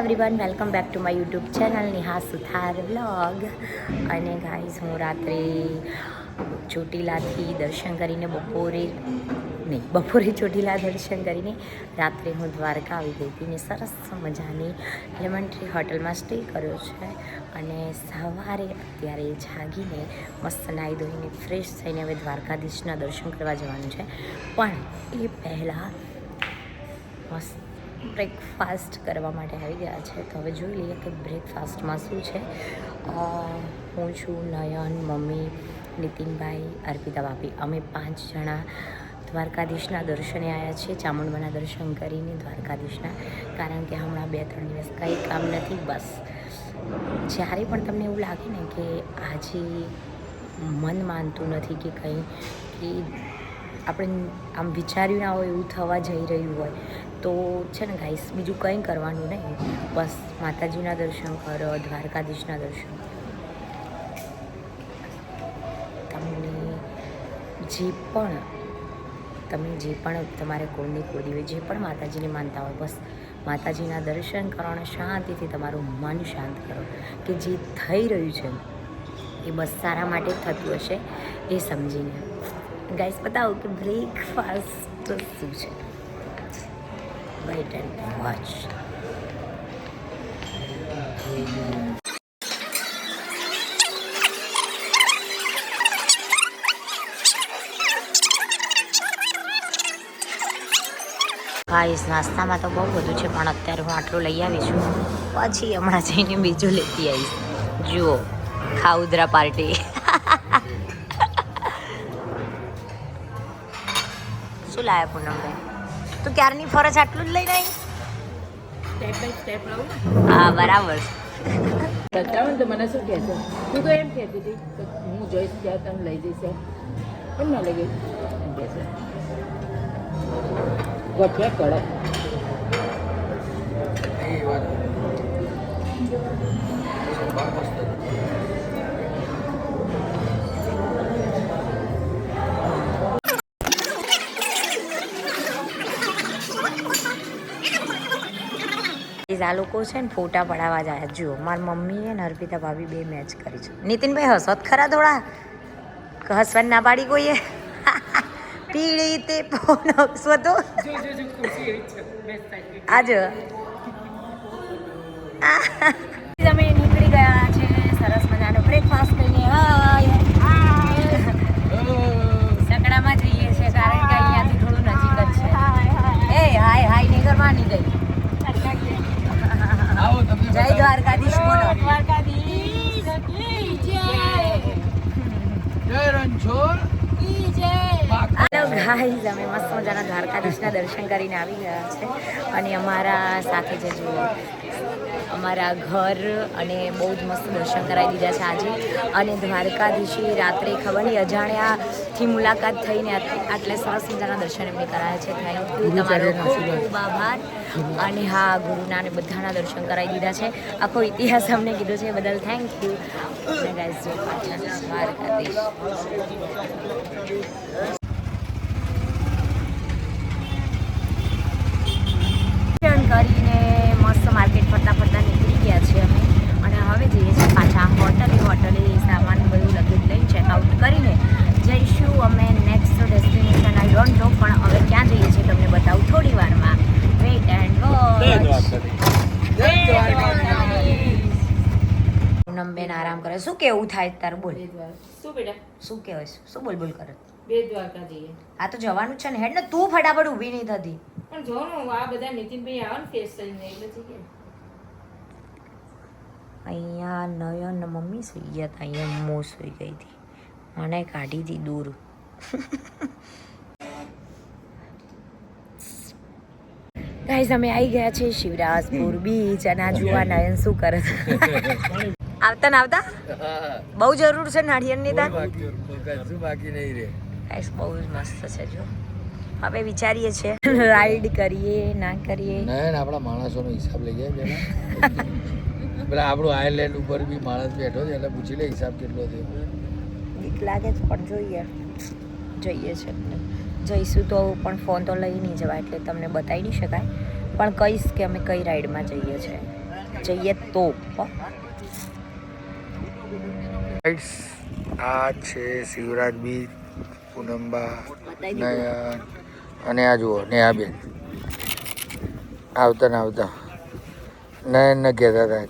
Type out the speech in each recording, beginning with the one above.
Everyone welcome back to my YouTube channel Neha Suthar vlog. અને guys હું રાત્રે ચોટીલાથી દર્શન કરીને બપોરે ચોટીલા દર્શન કરીને રાત્રે હું દ્વારકા આવી ગઈ હતી ને સરસ મજાની લેમન ટ્રી હોટલમાં સ્ટે કર્યો છે. અને સવારે અત્યારે જાગીને મસ્ત નાહી ધોઈને ફ્રેશ થઈને હવે દ્વારકાધીશના દર્શન કરવા જવાનું છે. પણ એ પહેલાં મસ્ત બ્રેકફાસ્ટ કરવા માટે આવી ગયા છે. તો હવે જોઈ લઈએ કે બ્રેકફાસ્ટમાં શું છે. હું છું, નયન, મમ્મી, નીતિનભાઈ, અર્પિતા ભાભી, અમે 5 જણા દ્વારકાધીશના દર્શને આવ્યા છીએ. ચામુંડમાના દર્શન કરીને દ્વારકાધીશના, કારણ કે હમણાં 2-3 દિવસ કંઈ કામ નથી. બસ જ્યારે પણ તમને એવું લાગે ને કે આજે મન માનતું નથી કે કંઈ કે આપણે આમ વિચાર્યું ના હોય એવું થવા જઈ રહ્યું હોય તો છે ને ગાઈસ બીજું કંઈ કરવાનું નહીં, બસ માતાજીના દર્શન કરો, દ્વારકાધીશના દર્શન. તમે જે પણ તમારે કુળની કુળદેવી જે પણ માતાજીને માનતા હોય, બસ માતાજીના દર્શન કરો અને શાંતિથી તમારું મન શાંત કરો. કે જે થઈ રહ્યું છે એ બસ સારા માટે જ થતું હશે એ સમજીને. ગાઈસ બતાવો કે બ્રેકફાસ્ટ શું છે. Weight and watch. ગાઈસ નાસ્તામાં તો બહુ બધું છે, પણ અત્યારે હું આટલું લઈ આવી છું, પછી હમણાં જઈને બીજું લેતી આવીશ. જુઓ ખાઉદરા પાર્ટી. શું લાયા પૂનમભાઈ? તું ક્યારની ફરજ આટલું જ લઈને આવી? સ્ટેપ બાય સ્ટેપ આવું. હા બરાબર. બતાવો તો મને શું કહે છે? તું તો એમ કહેતી હતી કે હું જોઈશ ત્યાં તને લઈ જઈશ. કેમ ના લઈ ગઈ? એમ કહે છે ગોઠિયા કડક. આ લોકો છે ને ફોટા પડાવવા જાય. જુઓ મારી મમ્મીએ ને અર્પિતા ભાભી 2 મેચ કરી છે. નીતિનભાઈ હસો ખરા થોડા, હસવાની ના પાડી કોઈએ. પીળી તે પોનકસો તો આજ અમે નીકળી ગયા છે સરસ મજાનો બ્રેકફાસ્ટ કરીને. સકડામાં જઈએ છીએ કારણ કે અહીંયાથી થોડું નજીક જ છે. એ હાય હાય નહીં કરવાની ગઈ. જય દ્વારકાધીશ બોલો. દ્વારકાધીશ કી જય. જય રણછોડ કી જય. હેલો ગાઈઝ, અમે મસ્ત મજાના દ્વારકાધીશના દર્શન કરીને આવી ગયા છે. અને અમારા સાથે જે જુઓ અમારા ઘર અને બહુ જ મસ્ત દર્શન કરાવી દીધા છે આજે. અને દ્વારકાધીશે રાત્રે ખબર નહીં અજાણ્યાથી મુલાકાત થઈને આટલે સરસ મજાના દર્શન એમને કરાયા છે. થેન્ક યુ, તમારો ખૂબ ખૂબ આભાર. અને હા, ગુરુના અને બધાના દર્શન કરાવી દીધા છે. આખો ઇતિહાસ અમને કીધો છે, બદલ થેન્ક યુ. અને ગાઈઝ જો પાછા દ્વારકાધીશ. કરીને મસ્ત માર્કેટ ફરતા ફરતા નીકળી ગયા છીએ અમે. અને હવે જઈએ છીએ પાછા હોટલે સામાન બધું લગેજ લઈને ચેકઆઉટ કરીને જઈશું અમે next destination. I don't know, પણ હવે ક્યાં જઈએ છીએ તમને બતાવું થોડી વારમાં. Weight and watch. પૂનમબેન આરામ કરે. શું કેવું થાય તારું? બોલ. શું બેટા? શું કહેવાય? શું બોલ બોલ કરે? દ્વારકા જઈએ. આ તો જવાનું જ છે ને. હેડ ને તું ફટાફટ ઊભી નહીં થતી. પણ જો ને આ બધા નીતિનભાઈ આવે ને ફેસ કરીને એટલે જઈએ. અહીંયા નયન મમ્મી સુઈ ગયા હતા, અહીંયા મો સુઈ ગઈ હતી, મને કાઢી હતી દૂર. ગાઈઝ અમે આવી ગયા છે શિવરાજપુર બીચ. અને આ જુઓ નયન શું કરે છે. આવતા ને આવતા બહુ જરૂર છે નાળિયેરની. તાર બાકી નહીં રે. ગાઈઝ બહુ જ મસ્ત છે. જો હવે વિચારીએ છીએ રાઈડ કરીએ ના કરીએ. ના આપણા માણસોનો હિસાબ લઈ જાય પેલા. પેલા આપણું આયર્લેન્ડ ઉપર બી માણસ બેઠો છે, એટલે પૂછી લે હિસાબ કેટલો થયો. બીક લાગે છે પણ જોઈએ છે. જઈશું તો પણ ફોન તો લઈ નહીં જવાય, એટલે તમને બતાવી નહીં શકાય. પણ કહીશ કે અમે કઈ રાઈડમાં જઈએ છીએ. જઈએ તો આ છે શિવરાજ બીચ, પૂનમબા, નયન અને આ જુઓ નેહાબેન આવતા ને આવતા નયન ને કહેતા હતા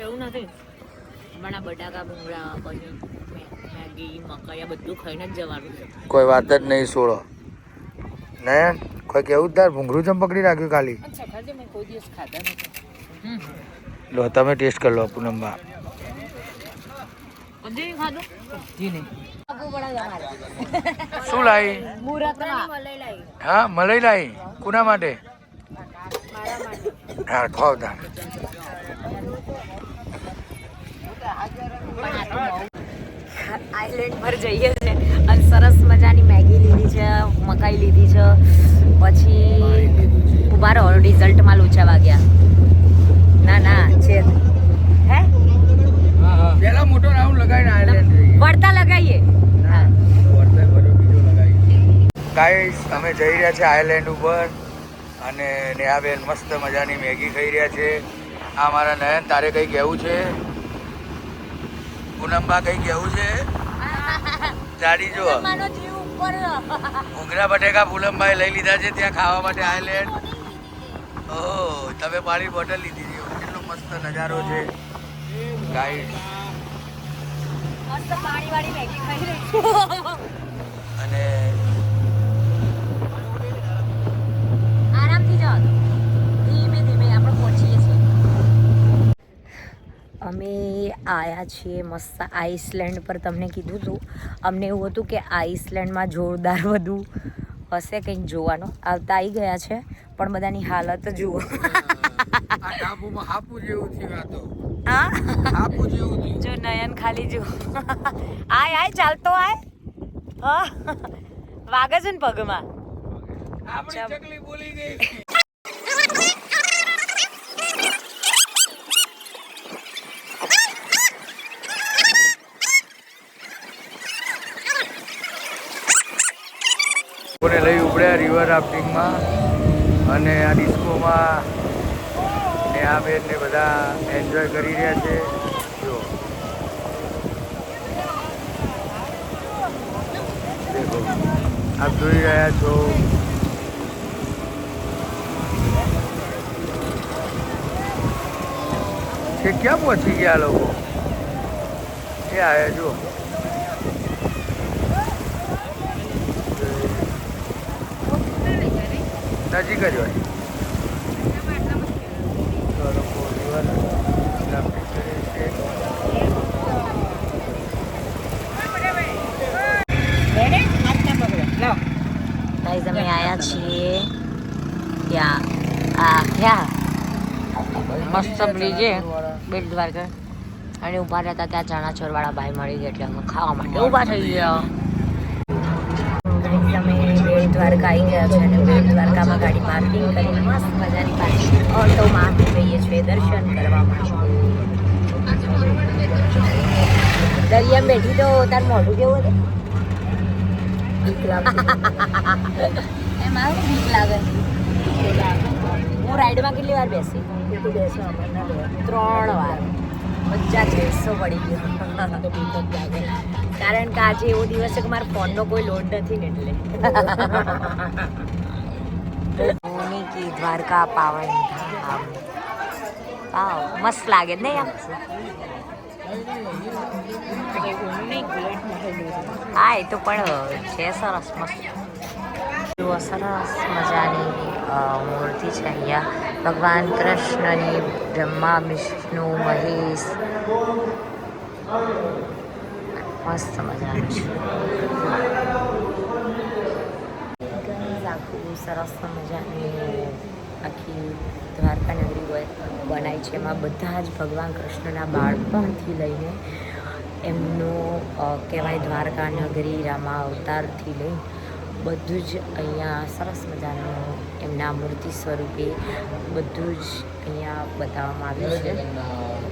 એવું નથી હમણાં બટાકા ભૂંગળા પછી મેગી મકાઈ બધું ખાઈને જ જવાનું છે. કોઈ વાત જ નહીં સોળો. નયન કોઈ કેવું તાર ભૂંગળું ચમ પકડી રાખ્યું ખાલી? સખાજી મેં કોઈ દિવસ ખાધા નથી. લો તમે ટેસ્ટ કરી લો પૂનમબા. હજી ખાધું? હજી નહીં. શું લાવી? હા મલાઈ લાવી. કોના માટે? હા ખાવ તાર. આઈલેન્ડ પર જઈએ છે અને સરસ મજાની મેગી લીધી છે, મકાઈ લીધી છે, પછી ઉભા રહો રિઝલ્ટમાં લોચા વાગ્યા. ના ના છે હે પેલા મોટો રાઉન્ડ લગાવીને આઈલેન્ડ વળતા લગાવીએ. હા ગાઈસ અમે જઈ રહ્યા છે આઈલેન્ડ ઉપર અને નેહાબેન મસ્ત મજાની મેગી ખાઈ રહ્યા છે. આ મારા નયન તારે કંઈ કહેવું છે? પૂનમબા કંઈ કહેવું છે? જાડી જો ભૂંગળા બટેકા પૂનમબાએ લઈ લીધા છે ત્યાં ખાવા માટે આઈલેન્ડ. ઓહ તમે પાણી બોટલ લીધી છે. કેટલો મસ્ત નજારો છે ગાઈસ. મસ્ત પાણીવાળી મેગી ખાઈ રહી અને આરામથી જાઓ ધીમે ધીમે આપણે પહોંચીએ છીએ. અમે આવ્યા છીએ મસ્ત આઈસલેન્ડ પર. તમને કીધું હતું અમને એવું હતું કે આઈસલેન્ડમાં જોરદાર બધું હશે કંઈક જોવાનું. આવતા આવી ગયા છે પણ બધાની હાલત જુઓ. આ ટાપુમાં હાપુ જેવું થયું. આ તો હા હાપુ જેવું થયું. જો નયન ખાલી જુઓ. આય આય ચાલતો આય. હા વાગે છે ને પગમાં. આપણી ચકલી બોલી ગઈ. લોકોને લઈ ઉપડ્યા રિવર રાફ્ટિંગમાં અને આ ડિસ્કોમાં ને આ બેન ને બધા એન્જોય કરી રહ્યા છે. જો દેખો આપ જોઈ રહ્યા છો. છે ક્યાં પહોંચી ગયા લોકો? એ આવ્યા જો. નજીક જ હોય. ગાઈઝ અમે આવ્યા છીએ ત્યાં આ ક્યાં મસ્ત બ્રિજે બેટ દ્વારકા અને ઊભા રહેતા ત્યાં ચણા ચોરવાળા ભાઈ મળી ગયા એટલે અમે ખાવા માટે ઊભા થઈ ગયા. અમે બેટ દ્વારકા આવી ગયા છે અને બેટ દ્વારકામાં ગાડી પાર્કિંગ કરીને મસ્ત મજાની પાર્કિંગ ઓટોમાં જઈએ છીએ દર્શન કરવા માટે. દરિયામાં બેઠી તો તાર મોઢું કેવું હતું? બીક લાગે. એમાં બીક લાગે. હું રાઈડમાં કેટલી વાર બેસી? 3 વાર. મજા છે હિસ્સો પડી ગયો. કારણ કે આજે એવો દિવસ છે કે મારા ફોનનો કોઈ લોડ નથી ને એટલે. ધોની કી દ્વારકા પાવન ધામ. વાવ મસ્ત લાગે ને યાર. હા એ તો પણ છે સરસ મસ્ત. જુઓ સરસ મજાની મૂર્તિ છે અહીંયા ભગવાન કૃષ્ણની. બ્રહ્મા વિષ્ણુ મહેશ મસ્ત મજાનું છે. આખું સરસ મજાની આખી દ્વારકા નગરી બનાવી છે. એમાં બધા જ ભગવાન કૃષ્ણના બાળપણથી લઈને એમનું કહેવાય દ્વારકા નગરી રામા અવતારથી લઈ બધું જ અહીંયા સરસ મજાનું એમના મૂર્તિ સ્વરૂપે બધું જ અહીંયા બતાવવામાં આવ્યું છે.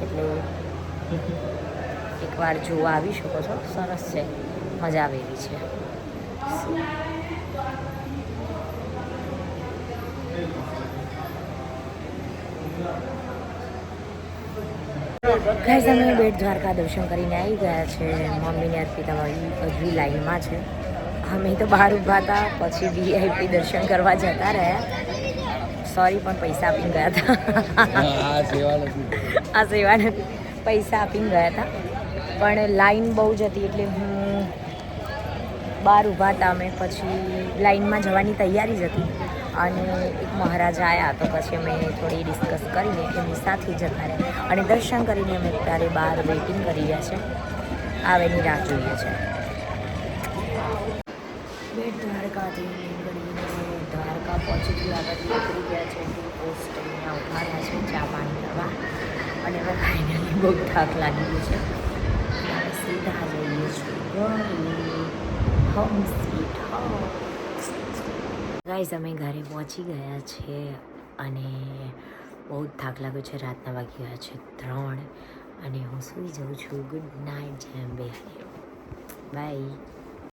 એટલે એકવાર જોવા આવી શકો છો. સરસ છે, મજા આવે એવી છે. ગાઈસ અમે બેટ દ્વારકા દર્શન કરીને આવી ગયા છે. મમ્મીને અર્પિતા હજુ લાઈનમાં છે. અમે તો બહાર ઊભા હતા, પછી VIP દર્શન કરવા જતા રહ્યા. સોરી, પણ પૈસા આપીને ગયા હતા. આ સેવા નથી, પૈસા આપીને ગયા હતા. પણ લાઈન બહુ જ હતી એટલે હું બહાર ઊભા હતા અમે. પછી લાઈનમાં જવાની તૈયારી જ હતી અને એક મહારાજ આવ્યા તો પછી અમે થોડી ડિસ્કસ કરીને એમની સાથે જતા રહ્યા અને દર્શન કરીને અમે ત્યારે બહાર વેઇટિંગ કરી રહ્યા છે. આવેની રાહ જોઈએ છે. બેટ દ્વારકાથી નીકળીને દ્વારકા પહોંચી ગયા પછી ઉતરી ગયા છે. ટી પોસ્ટ અહીંયા ઉભા રહ્યા છે ચા પાણી કરવા અને હવે ફાઇનલી બહુ થાક લાગી ગયો છે. હવે સીધા જઈએ છીએ હોમ સ્વીટ હોમ. ગાઈઝ અમે ઘરે પહોંચી ગયા છે અને બહુ જ થાક લાગ્યો છે. રાતના વાગી ગયા છે 3 અને હું સૂઈ જાઉં છું. ગુડ નાઇટ જેમ્બે. બાય.